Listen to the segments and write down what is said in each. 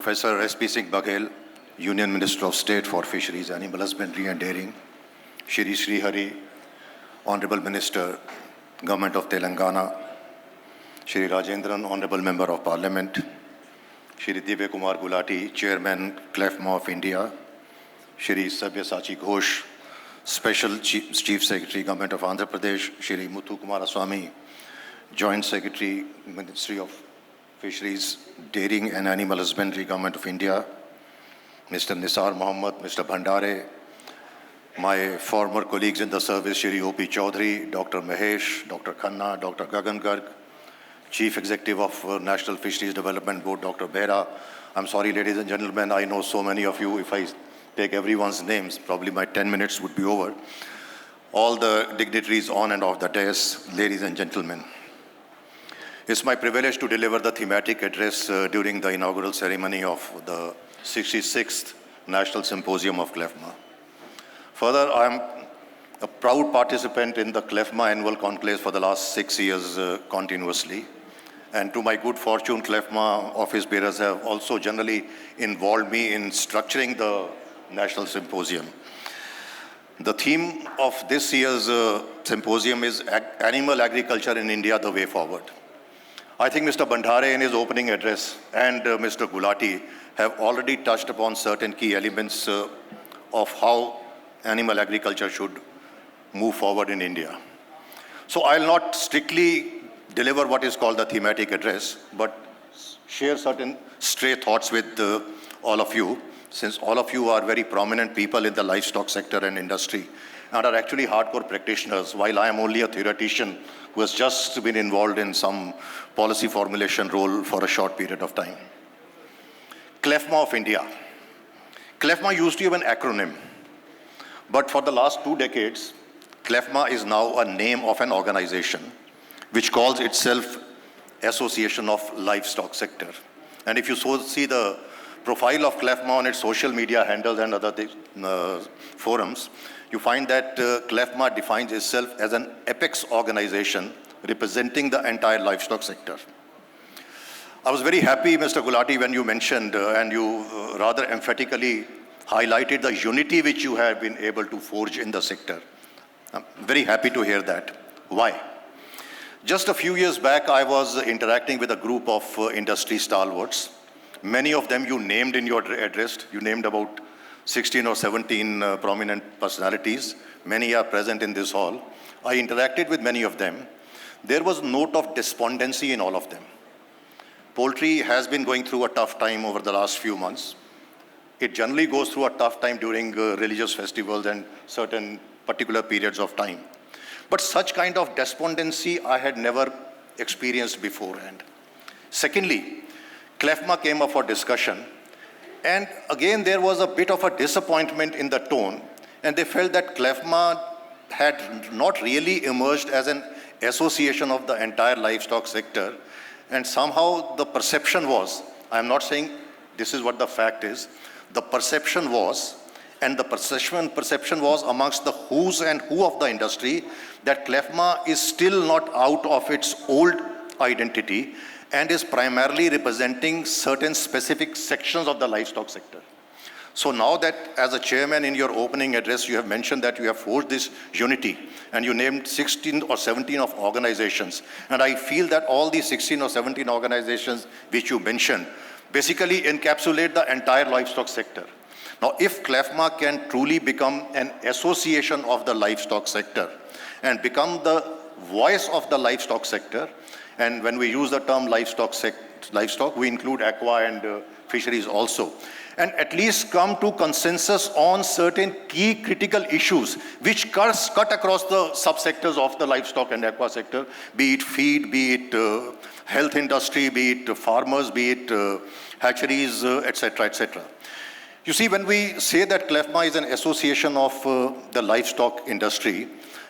Professor S.P. Singh Baghel, Union Minister of State for Fisheries, Animal Husbandry and Dairying, Shri Sri Hari, Honorable Minister, Government of Telangana, Shri Rajendran, Honorable Member of Parliament, Shri Divya Kumar Gulati, Chairman, CLEFMA of India, Shri Sabyasachi Ghosh, Special Chief Secretary, Government of Andhra Pradesh, Shri Muthu Kumaraswamy, Joint Secretary, Ministry of Fisheries, Dairying and Animal Husbandry, Government of India, Mr. Nisar Mohammed, Mr. Bhandare, my former colleagues in the service, Shri O.P. Chaudhary, Dr. Mahesh, Dr. Khanna, Dr. Gagan Garg, Chief Executive of National Fisheries Development Board, Dr. Behra. I'm sorry, ladies and gentlemen, I know so many of you. If I take everyone's names, probably my 10 minutes would be over. All the dignitaries on and off the dais, ladies and gentlemen. It's my privilege to deliver the thematic address during the inaugural ceremony of the 66th National Symposium of CLEFMA. Further, I am a proud participant in the CLEFMA annual conclaves for the last 6 years continuously. And to my good fortune, CLEFMA office bearers have also generally involved me in structuring the National Symposium. The theme of this year's symposium is Animal Agriculture in India, the Way Forward. I think Mr. Bhandare in his opening address and Mr. Gulati have already touched upon certain key elements of how animal agriculture should move forward in India. So I'll not strictly deliver what is called the thematic address, but share certain stray thoughts with all of you, since all of you are very prominent people in the livestock sector and industry and are actually hardcore practitioners, while I am only a theoretician who has just been involved in some policy formulation role for a short period of time. CLEFMA of India. CLEFMA used to have an acronym, but for the last 2 decades, CLEFMA is now a name of an organization which calls itself Association of Livestock Sector. And if you see the profile of CLEFMA on its social media handles and other forums, you find that CLEFMA defines itself as an apex organization representing the entire livestock sector. I was very happy, Mr. Gulati, when you mentioned and you rather emphatically highlighted the unity which you have been able to forge in the sector. I'm very happy to hear that. Why? Just a few years back, I was interacting with a group of industry stalwarts. Many of them you named in your address. You named about 16 or 17 prominent personalities. Many are present in this hall. I interacted with many of them. There was a note of despondency in all of them. Poultry has been going through a tough time over the last few months. It generally goes through a tough time during religious festivals and certain particular periods of time. But such kind of despondency I had never experienced beforehand. Secondly, CLEFMA came up for discussion, and again there was a bit of a disappointment in the tone, and they felt that CLEFMA had not really emerged as an association of the entire livestock sector, and somehow the perception was, I'm not saying this is what the fact is, the perception was, and the perception was amongst the who's and who of the industry, that CLEFMA is still not out of its old identity and is primarily representing certain specific sections of the livestock sector. So now that as a chairman in your opening address, you have mentioned that you have forged this unity and you named 16 or 17 of organizations. And I feel that all these 16 or 17 organizations which you mentioned basically encapsulate the entire livestock sector. Now, if CLEFMA can truly become an association of the livestock sector and become the voice of the livestock sector, and when we use the term livestock, we include aqua and fisheries also, and at least come to consensus on certain key critical issues which cut across the subsectors of the livestock and aqua sector, be it feed, be it health industry, be it farmers, be it hatcheries, etc., etc. You see, when we say that CLEFMA is an association of the livestock industry,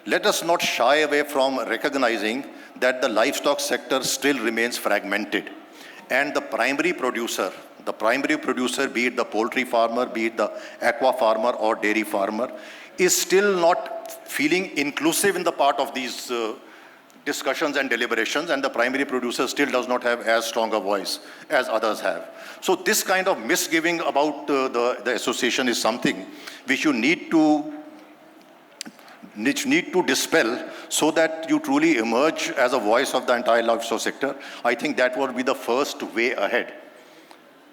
let us not shy away from recognizing that the livestock sector still remains fragmented. And the primary producer, be it the poultry farmer, be it the aqua farmer or dairy farmer, is still not feeling inclusive in the part of these discussions and deliberations, and the primary producer still does not have as strong a voice as others have. So this kind of misgiving about the association is something which you need to dispel so that you truly emerge as a voice of the entire livestock sector. I think that would be the first way ahead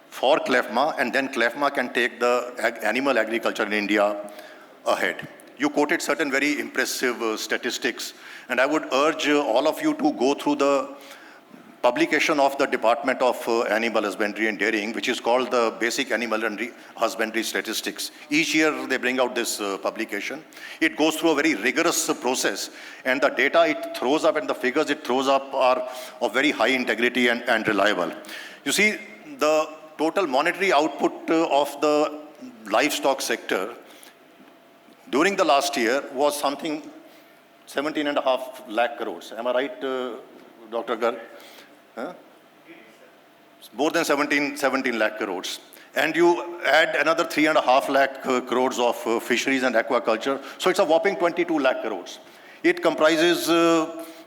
for CLEFMA, and then CLEFMA can take the animal agriculture in India ahead. You quoted certain very impressive statistics, and I would urge all of you to go through the publication of the Department of Animal Husbandry and Dairying, which is called the Basic Animal Husbandry Statistics. Each year they bring out this publication. It goes through a very rigorous process, and the data it throws up and the figures it throws up are of very high integrity and reliable. You see, the total monetary output of the livestock sector during the last year was something 17.5 lakh crores. Am I right, Dr. Garg? Huh? More than 17 lakh crores. And you add another 3.5 lakh crores of fisheries and aquaculture. So it's a whopping 22 lakh crores. It comprises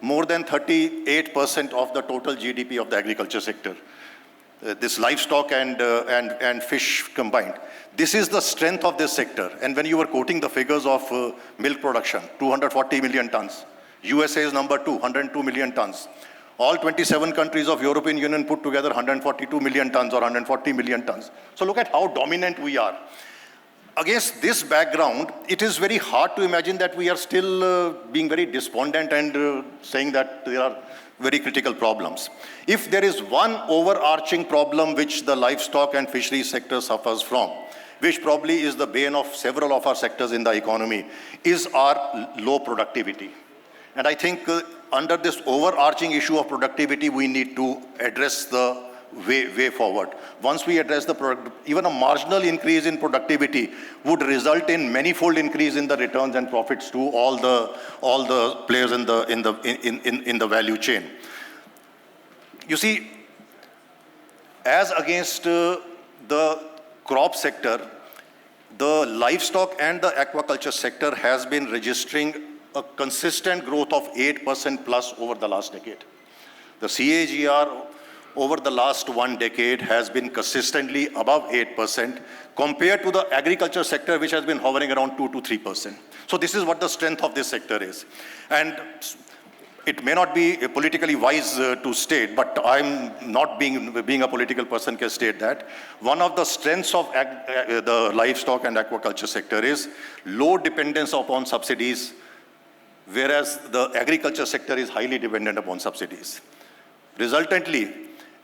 more than 38% of the total GDP of the agriculture sector. This livestock and fish combined. This is the strength of this sector. And when you were quoting the figures of milk production, 240 million tons. USA is number 2, 102 million tons. All 27 countries of European Union put together 142 million tons or 140 million tons. So look at how dominant we are. Against this background, it is very hard to imagine that we are still being very despondent and saying that there are very critical problems. If there is one overarching problem which the livestock and fisheries sector suffers from, which probably is the bane of several of our sectors in the economy, is our low productivity. And I think under this overarching issue of productivity, we need to address the way forward. Once we address even a marginal increase in productivity would result in manifold increase in the returns and profits to all the players in the value chain. You see, as against the crop sector, the livestock and the aquaculture sector has been registering a consistent growth of 8% plus over the last decade. The CAGR over the last 1 decade has been consistently above 8% compared to the agriculture sector, which has been hovering around 2 to 3%. So this is what the strength of this sector is. And it may not be politically wise to state, but I'm not being a political person can state that. One of the strengths of the livestock and aquaculture sector is low dependence upon subsidies, whereas the agriculture sector is highly dependent upon subsidies. Resultantly,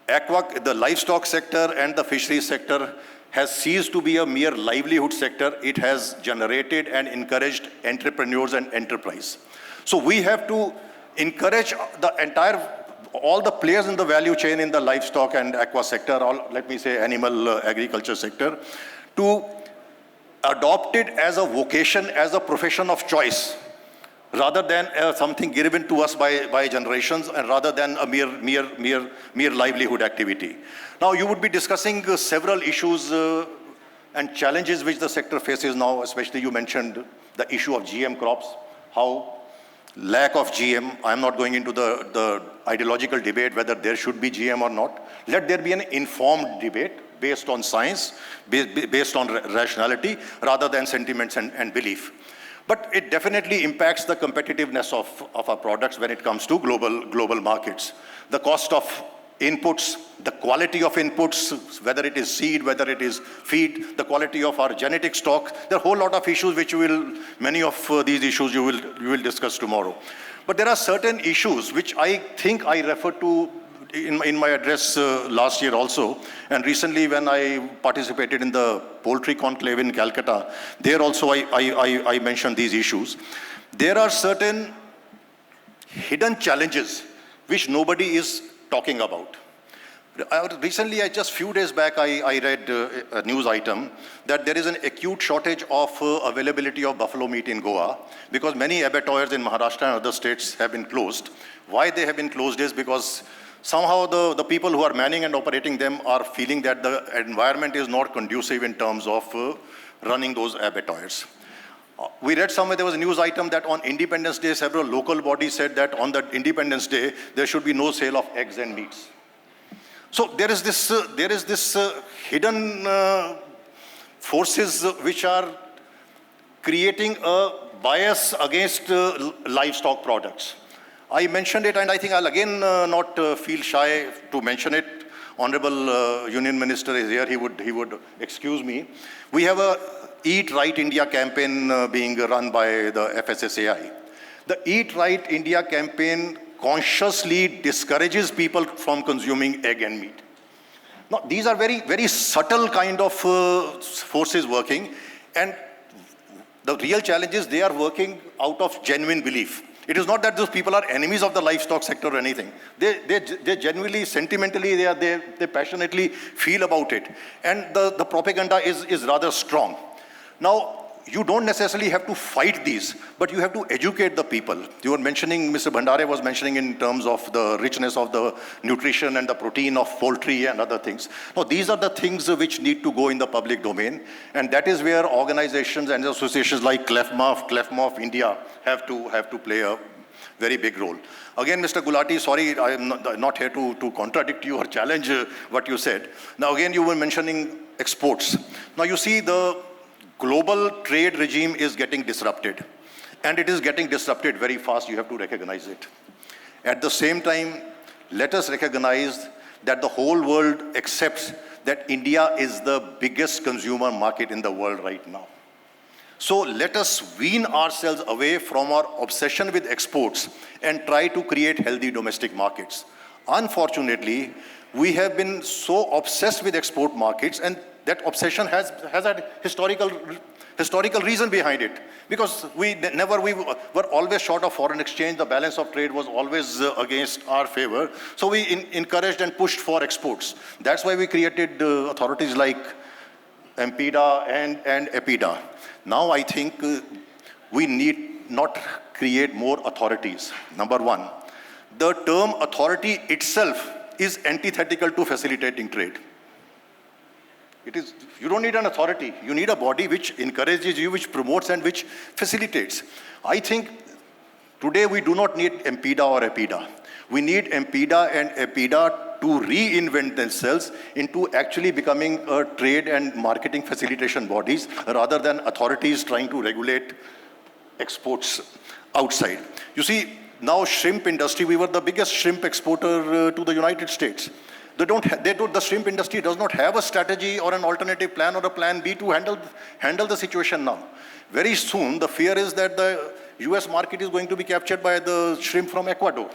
the livestock sector and the fisheries sector has ceased to be a mere livelihood sector. It has generated and encouraged entrepreneurs and enterprise. So we have to encourage all the players in the value chain in the livestock and aqua sector, let me say animal agriculture sector, to adopt it as a vocation, as a profession of choice, rather than something given to us by generations, and rather than a mere livelihood activity. Now, you would be discussing several issues and challenges which the sector faces now, especially you mentioned the issue of GM crops, how lack of GM, I'm not going into the ideological debate whether there should be GM or not. Let there be an informed debate based on science, based on rationality, rather than sentiments and belief. But it definitely impacts the competitiveness of our products when it comes to global markets. The cost of inputs, the quality of inputs, whether it is seed, whether it is feed, the quality of our genetic stock. There are a whole lot of issues which many of these issues you will discuss tomorrow. But there are certain issues which I think I referred to in my address last year also, and recently when I participated in the poultry conclave in Calcutta, there also I mentioned these issues. There are certain hidden challenges which nobody is talking about. Recently, just few days back, I read a news item that there is an acute shortage of availability of buffalo meat in Goa because many abattoirs in Maharashtra and other states have been closed. Why they have been closed is because somehow the people who are manning and operating them are feeling that the environment is not conducive in terms of running those abattoirs. We read somewhere there was a news item that on Independence Day, several local bodies said that on the Independence Day, there should be no sale of eggs and meats. So there is this hidden forces which are creating a bias against livestock products. I mentioned it, and I think I'll again not feel shy to mention it. Honorable Union Minister is here, he would excuse me. We have a Eat Right India campaign being run by the FSSAI. The Eat Right India campaign consciously discourages people from consuming egg and meat. Now, these are very, very subtle kind of forces working, and the real challenge is they are working out of genuine belief. It is not that those people are enemies of the livestock sector or anything. They genuinely, sentimentally, they passionately feel about it. And the propaganda is rather strong. Now, you don't necessarily have to fight these, but you have to educate the people. You were mentioning, Mr. Bhandare was mentioning in terms of the richness of the nutrition and the protein of poultry and other things. Now, these are the things which need to go in the public domain, and that is where organizations and associations like CLEFMOF India have to play a very big role. Again, Mr. Gulati, sorry, I am not here to contradict you or challenge what you said. Now, again, you were mentioning exports. Now, you see the global trade regime is getting disrupted, and it is getting disrupted very fast. You have to recognize it. At the same time, let us recognize that the whole world accepts that India is the biggest consumer market in the world right now. So let us wean ourselves away from our obsession with exports and try to create healthy domestic markets. Unfortunately, we have been so obsessed with export markets, and that obsession has a historical reason behind it. Because we were always short of foreign exchange, the balance of trade was always against our favor. So we encouraged and pushed for exports. That's why we created authorities like MPDA and EPIDA. Now I think we need not create more authorities. Number one, the term authority itself is antithetical to facilitating trade. You don't need an authority. You need a body which encourages you, which promotes and which facilitates. I think today we do not need MPDA or EPIDA. We need MPDA and EPIDA to reinvent themselves into actually becoming a trade and marketing facilitation bodies rather than authorities trying to regulate exports outside. You see, now shrimp industry, we were the biggest shrimp exporter to the United States. The shrimp industry does not have a strategy or an alternative plan or a plan B to handle the situation now. Very soon, the fear is that the US market is going to be captured by the shrimp from Ecuador.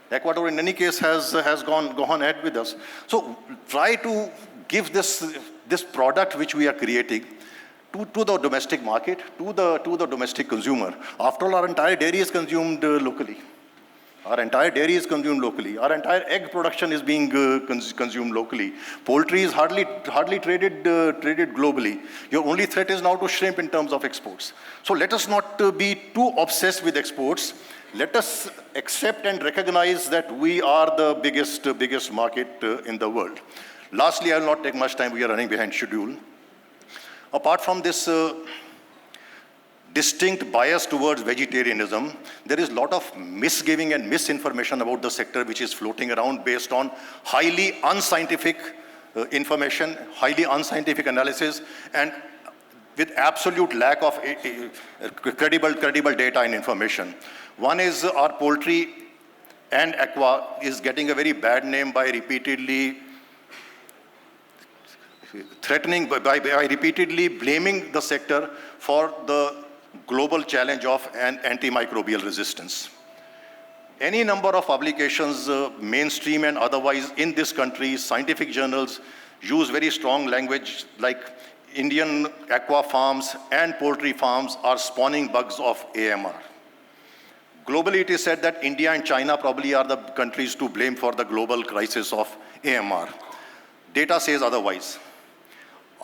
Ecuador, in any case, has gone ahead with us. So try to give this product which we are creating to the domestic market, to the domestic consumer. After all, our entire dairy is consumed locally. Our entire dairy is consumed locally. Our entire egg production is being consumed locally. Poultry is hardly traded globally. Your only threat is now to shrimp in terms of exports. So let us not be too obsessed with exports. Let us accept and recognize that we are the biggest market in the world. Lastly, I will not take much time. We are running behind schedule. Apart from this distinct bias towards vegetarianism, there is a lot of misgiving and misinformation about the sector which is floating around based on highly unscientific information, highly unscientific analysis, and with absolute lack of credible data and information. One is our poultry and aqua is getting a very bad name by repeatedly repeatedly blaming the sector for the global challenge of an antimicrobial resistance. Any number of publications, mainstream and otherwise, in this country, scientific journals use very strong language like Indian aqua farms and poultry farms are spawning bugs of AMR. Globally, it is said that India and China probably are the countries to blame for the global crisis of AMR. Data says otherwise.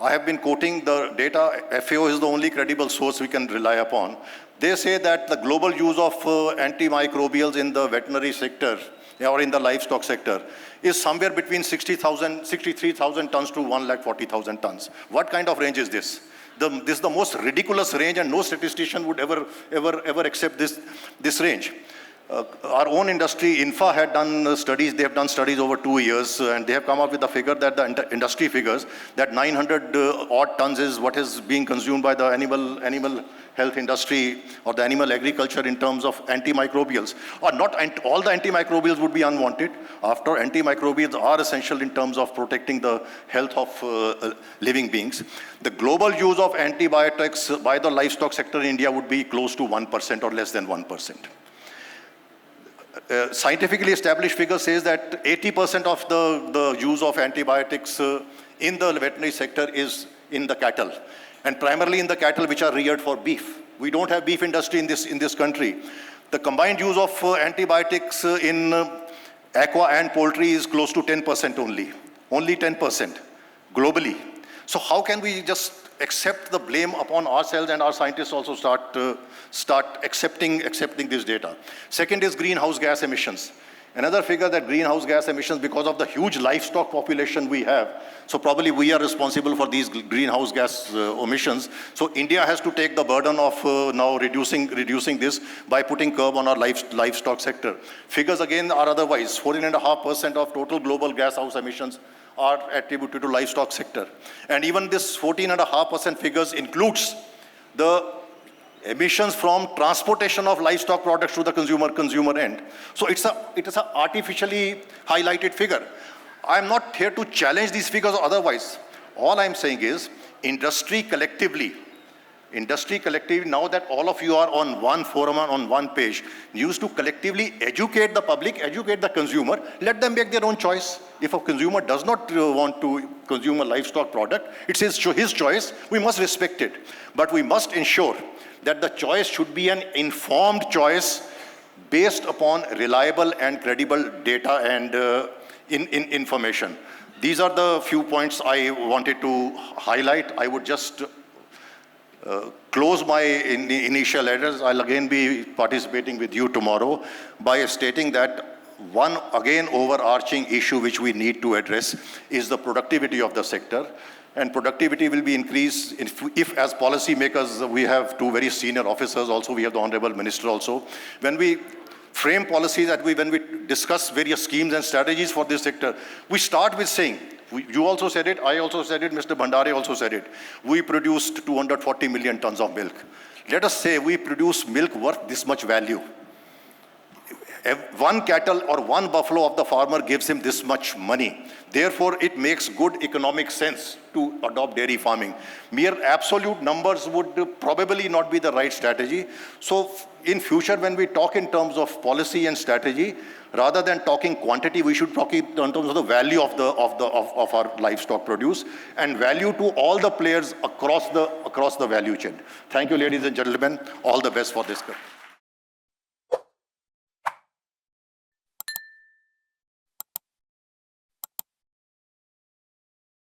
I have been quoting the data. FAO is the only credible source we can rely upon. They say that the global use of antimicrobials in the veterinary sector or in the livestock sector is somewhere between 63,000 tons to 140,000 tons. What kind of range is this? This is the most ridiculous range, and no statistician would ever accept this range. Our own industry, INFA, had done studies. They have done studies over 2 years, and they have come up with a figure that the industry figures that 900 odd tons is what is being consumed by the animal health industry or the animal agriculture in terms of antimicrobials. Or not all the antimicrobials would be unwanted. After, antimicrobials are essential in terms of protecting the health of living beings. The global use of antibiotics by the livestock sector in India would be close to 1% or less than 1%. Scientifically established figure says that 80% of the use of antibiotics in the veterinary sector is in the cattle, and primarily in the cattle which are reared for beef. We don't have beef industry in this country. The combined use of antibiotics in aqua and poultry is close to 10% only 10% globally. So how can we just accept the blame upon ourselves, and our scientists also start accepting this data? Second is greenhouse gas emissions. Another figure that greenhouse gas emissions, because of the huge livestock population we have, so probably we are responsible for these greenhouse gas emissions. So India has to take the burden of now reducing this by putting curb on our livestock sector. Figures again are otherwise. 14.5% of total global gas house emissions are attributed to livestock sector. And even this 14.5% figures includes the emissions from transportation of livestock products to the consumer end. So it is an artificially highlighted figure. I'm not here to challenge these figures or otherwise. All I'm saying is industry collectively, now that all of you are on one forum, on one page, used to collectively educate the public, educate the consumer, let them make their own choice. If a consumer does not want to consume a livestock product, it's his choice, we must respect it. But we must ensure that the choice should be an informed choice based upon reliable and credible data and information. These are the few points I wanted to highlight. I would just close my initial address. I'll again be participating with you tomorrow by stating that one again overarching issue which we need to address is the productivity of the sector. And productivity will be increased if as policy makers, we have two very senior officers also, we have the Honorable Minister also. When we frame policies, when we discuss various schemes and strategies for this sector, we start with saying, you also said it, I also said it, Mr. Bhandare also said it, we produced 240 million tons of milk. Let us say we produce milk worth this much value. One cattle or one buffalo of the farmer gives him this much money. Therefore, it makes good economic sense to adopt dairy farming. Mere absolute numbers would probably not be the right strategy. So in future, when we talk in terms of policy and strategy, rather than talking quantity, we should talk in terms of the value of our livestock produce and value to all the players across the value chain. Thank you, ladies and gentlemen. All the best for this.